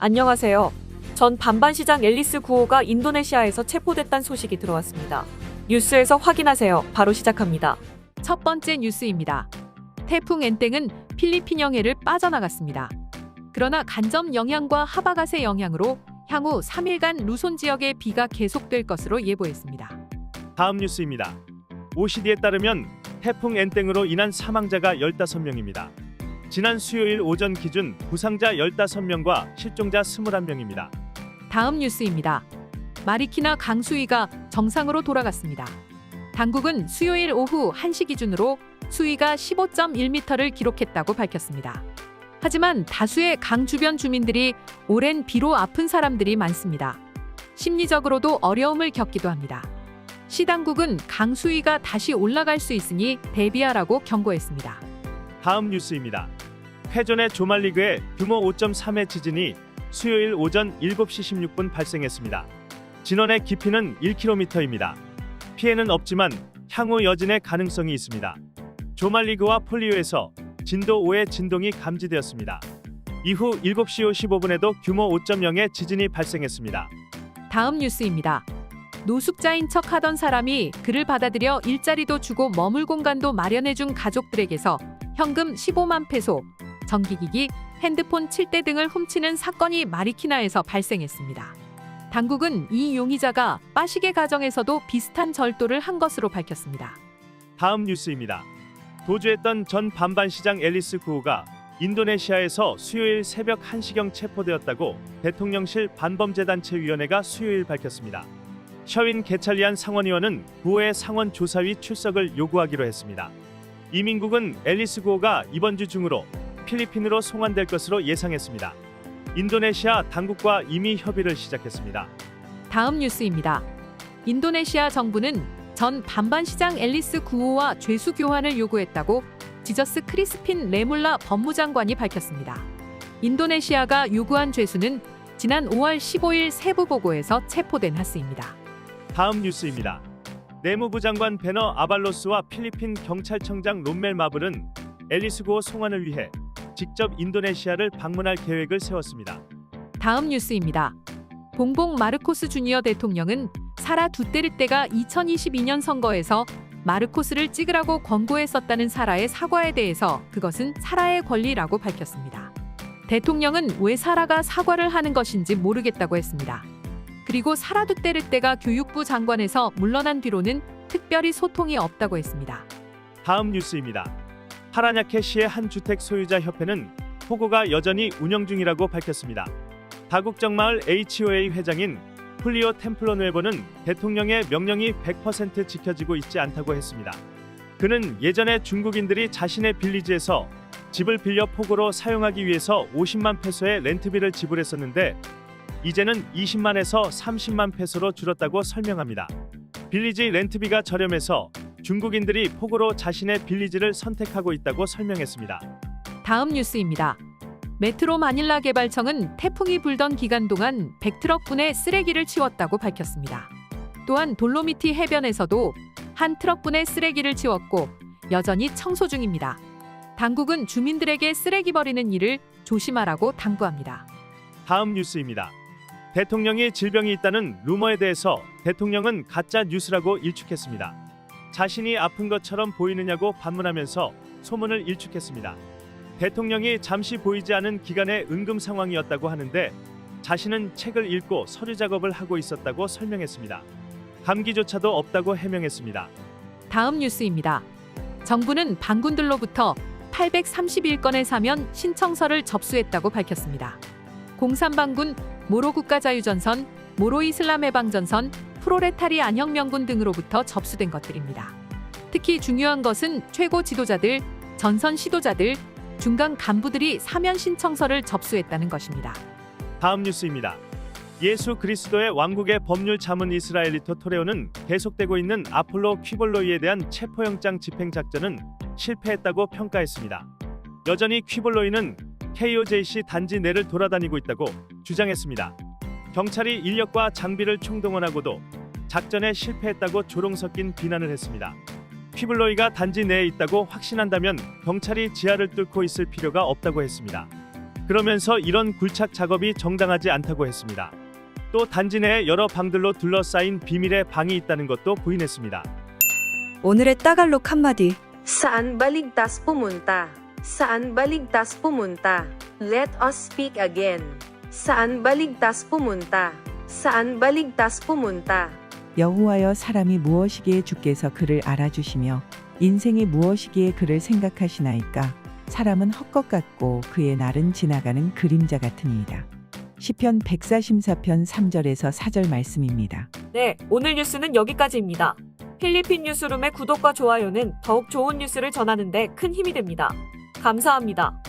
안녕하세요. 전 반반시장 앨리스 구호가 인도네시아에서 체포됐다는 소식이 들어왔습니다. 뉴스에서 확인하세요. 바로 시작합니다. 첫 번째 뉴스입니다. 태풍 엔땡은 필리핀형해를 빠져나갔습니다. 그러나 간접 영향과 하바갓의 영향으로 향후 3일간 루손 지역에 비가 계속될 것으로 예보했습니다. 다음 뉴스입니다. OECD에 따르면 태풍 엔땡으로 인한 사망자가 15명입니다. 지난 수요일 오전 기준 부상자 15명과 실종자 21명입니다. 다음 뉴스입니다. 마리키나 강수위가 정상으로 돌아갔습니다. 당국은 수요일 오후 1시 기준으로 수위가 15.1m를 기록했다고 밝혔습니다. 하지만 다수의 강 주변 주민들이 오랜 비로 아픈 사람들이 많습니다. 심리적으로도 어려움을 겪기도 합니다. 시 당국은 강 수위가 다시 올라갈 수 있으니 대비하라고 경고했습니다. 다음 뉴스입니다. 회전의 조말리그에 규모 5.3의 지진이 수요일 오전 7시 16분 발생했습니다. 진원의 깊이는 1km입니다. 피해는 없지만 향후 여진의 가능성이 있습니다. 조말리그와 폴리오에서 진도 5의 진동이 감지되었습니다. 이후 7시 55분에도 규모 5.0의 지진이 발생했습니다. 다음 뉴스입니다. 노숙자인 척 하던 사람이 그를 받아들여 일자리도 주고 머물 공간도 마련해준 가족들에게서 현금 15만 페소, 전기기기, 핸드폰 7대 등을 훔치는 사건이 마리키나에서 발생했습니다. 당국은 이 용의자가 빠시게 가정에서도 비슷한 절도를 한 것으로 밝혔습니다. 다음 뉴스입니다. 도주했던 전 반반시장 앨리스 구호가 인도네시아에서 수요일 새벽 1시경 체포되었다고 대통령실 반범죄단체위원회가 수요일 밝혔습니다. 셔윈 게찰리안 상원의원은 구호의 상원 조사위 출석을 요구하기로 했습니다. 이민국은 앨리스 구호가 이번 주 중으로 필리핀으로 송환될 것으로 예상했습니다. 인도네시아 당국과 이미 협의를 시작했습니다. 다음 뉴스입니다. 인도네시아 정부는 전 반반시장 앨리스 구호와 죄수 교환을 요구했다고 지저스 크리스핀 레몰라 법무장관이 밝혔습니다. 인도네시아가 요구한 죄수는 지난 5월 15일 세부 보고에서 체포된 하스입니다. 다음 뉴스입니다. 내무부 장관 베너 아발로스와 필리핀 경찰청장 롬멜 마블은 앨리스 구호 송환을 위해 직접 인도네시아를 방문할 계획을 세웠습니다. 다음 뉴스입니다. 봉봉 마르코스 주니어 대통령은 사라 두테르테가 2022년 선거에서 마르코스를 찍으라고 권고했었다는 사라의 사과에 대해서 그것은 사라의 권리라고 밝혔습니다. 대통령은 왜 사라가 사과를 하는 것인지 모르겠다고 했습니다. 그리고 사라 두테르테가 교육부 장관에서 물러난 뒤로는 특별히 소통이 없다고 했습니다. 다음 뉴스입니다. 파라냐케시의 한 주택 소유자 협회는 포고가 여전히 운영 중이라고 밝혔습니다. 다국적마을 HOA 회장인 훌리오 템플로누에보는 대통령의 명령이 100% 지켜지고 있지 않다고 했습니다. 그는 예전에 중국인들이 자신의 빌리지에서 집을 빌려 포고로 사용하기 위해서 50만 페소의 렌트비를 지불했었는데 이제는 20만에서 30만 페소로 줄었다고 설명합니다. 빌리지 렌트비가 저렴해서 중국인들이 포고로 자신의 빌리지를 선택하고 있다고 설명했습니다. 다음 뉴스입니다. 메트로 마닐라 개발청은 태풍이 불던 기간 동안 100트럭분의 쓰레기를 치웠다고 밝혔습니다. 또한 돌로미티 해변에서도 한 트럭분의 쓰레기를 치웠고 여전히 청소 중입니다. 당국은 주민들에게 쓰레기 버리는 일을 조심하라고 당부합니다. 다음 뉴스입니다. 대통령이 질병이 있다는 루머에 대해서 대통령은 가짜 뉴스라고 일축했습니다. 자신이 아픈 것처럼 보이느냐고 반문하면서 소문을 일축했습니다. 대통령이 잠시 보이지 않은 기간의 응급 상황이었다고 하는데 자신은 책을 읽고 서류 작업을 하고 있었다고 설명했습니다. 감기조차도 없다고 해명했습니다. 다음 뉴스입니다. 정부는 반군들로부터 831건의 사면 신청서를 접수했다고 밝혔습니다. 공산반군, 모로 국가자유전선, 모로 이슬람해방전선, 프로레타리 안혁명군 등으로부터 접수된 것들입니다. 특히 중요한 것은 최고 지도자들, 전선 시도자들, 중간 간부들이 사면 신청서를 접수했다는 것입니다. 다음 뉴스입니다. 예수 그리스도의 왕국의 법률 자문 이스라엘리토 토레오는 계속되고 있는 아폴로 퀴볼로이에 대한 체포영장 집행 작전은 실패했다고 평가했습니다. 여전히 퀴볼로이는 KOJC 단지 내를 돌아다니고 있다고 주장했습니다. 경찰이 인력과 장비를 총동원하고도 작전에 실패했다고 조롱 섞인 비난을 했습니다. 퀴블로이가 단지 내에 있다고 확신한다면 경찰이 지하를 뚫고 있을 필요가 없다고 했습니다. 그러면서 이런 굴착 작업이 정당하지 않다고 했습니다. 또 단지 내에 여러 방들로 둘러싸인 비밀의 방이 있다는 것도 부인했습니다. 오늘의 따갈록 한마디. Saan ba ligtas pumunta? Saan ba ligtas pumunta? Let us speak again. Saan ba ligtas pumunta? Saan ba ligtas pumunta? 여호와여, 사람이 무엇이기에 주께서 그를 알아주시며 인생이 무엇이기에 그를 생각하시나이까. 사람은 헛것 같고 그의 날은 지나가는 그림자 같으니이다. 시편 144편 3절에서 4절 말씀입니다. 네, 오늘 뉴스는 여기까지입니다. 필리핀 뉴스룸의 구독과 좋아요는 더욱 좋은 뉴스를 전하는 데 큰 힘이 됩니다. 감사합니다.